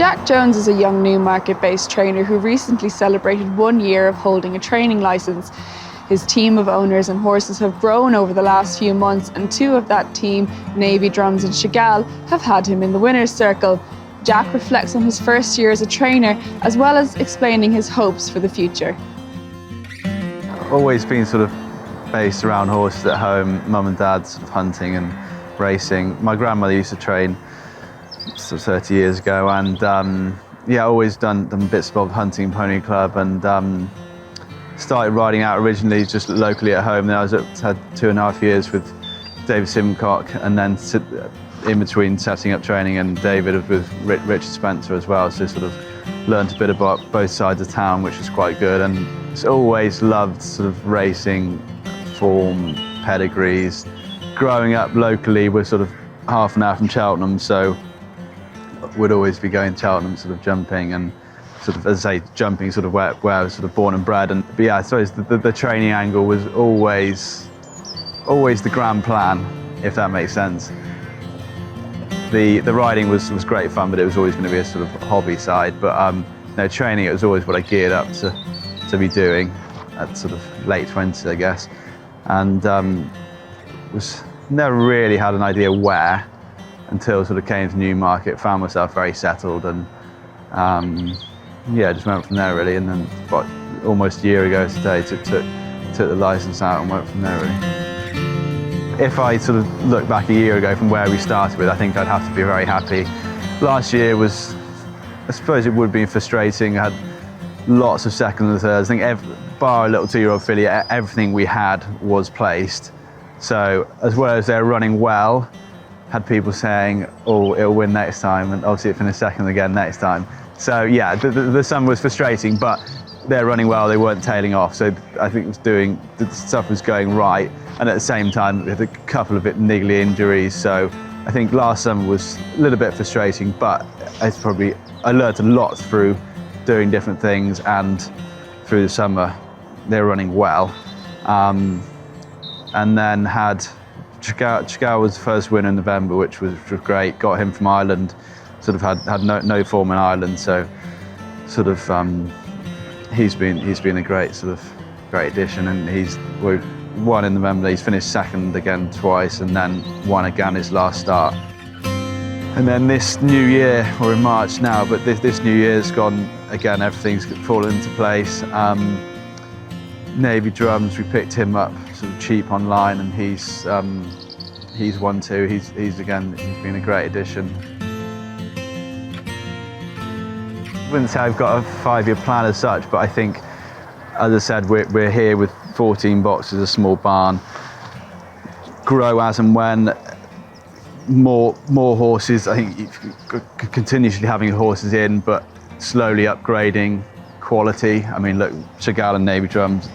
Jack Jones is a young Newmarket-based trainer who recently celebrated 1 year of holding a training licence. His team of owners and horses have grown over the last few months, and two of that team, Navy Drums and Chagall, have had him in the winner's circle. Jack reflects on his first year as a trainer, as well as explaining his hopes for the future. Always been sort of based around horses at home, mum and dad sort of hunting and racing. My grandmother used to train sort of 30 years ago, and always done bits of hunting and pony club, and started riding out originally just locally at home. Then I had 2.5 years with David Simcock, and then in between setting up training and David with Richard Spencer as well, so sort of learned a bit about both sides of town, which was quite good. And it's always loved sort of racing, form, pedigrees. Growing up locally, we're sort of half an hour from Cheltenham, so would always be going to Cheltenham, sort of jumping, and sort of, as I say, jumping sort of where I was sort of born and bred. But yeah, I suppose the training angle was always the grand plan, if that makes sense. The riding was great fun, but it was always going to be a sort of hobby side. But training, it was always what I geared up to be doing at sort of late 20s, I guess. And was never really had an idea where until sort of came to Newmarket, found myself very settled, and just went from there really. And then about almost a year ago today, took the licence out and went from there really. If I sort of look back a year ago from where we started with, I think I'd have to be very happy. Last year was, I suppose it would have been frustrating. I had lots of seconds and thirds. I think bar a little 2-year-old filly, everything we had was placed. So as well as they're running well, had people saying, oh, it'll win next time, and obviously it finished second again next time. So yeah, the sum was frustrating, but they're running well, they weren't tailing off. So I think the stuff was going right. And at the same time, we had a couple of niggly injuries. So I think last summer was a little bit frustrating, but I learned a lot through doing different things, and through the summer, they were running well. And then had Chagall was the first winner in November, which was great. Got him from Ireland, sort of had no form in Ireland, so sort of he's been a great addition, and he's won in November. He's finished second again twice, and then won again his last start. And then this new year, we're in March now, but this new year's gone again. Everything's fallen into place. Navy Drums, we picked him up sort of cheap online, and he's won too. He's been a great addition. I wouldn't say I've got a 5-year plan as such, but I think, as I said, we're here with 14 boxes, a small barn. Grow as and when. More horses. I think continuously having horses in, but slowly upgrading quality. I mean, look, Chagall and Navy Drums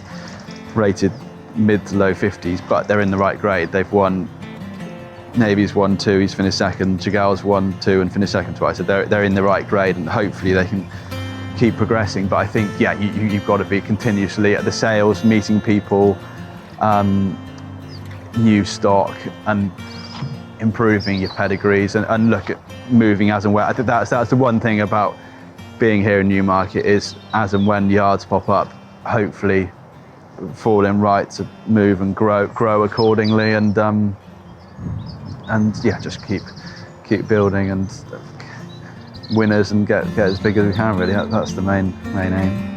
rated mid to low 50s, but they're in the right grade. They've won. Navy's won 2, he's finished second. Chagall's won 2 and finished second twice. So they're in the right grade, and hopefully they can keep progressing. But I think, yeah, you've got to be continuously at the sales, meeting people, new stock, and improving your pedigrees, and look at moving as and when. I think that's the one thing about being here in Newmarket, is as and when yards pop up, hopefully fall in right to move and grow accordingly, and yeah, just keep building and winners and get as big as we can really. That's the main aim.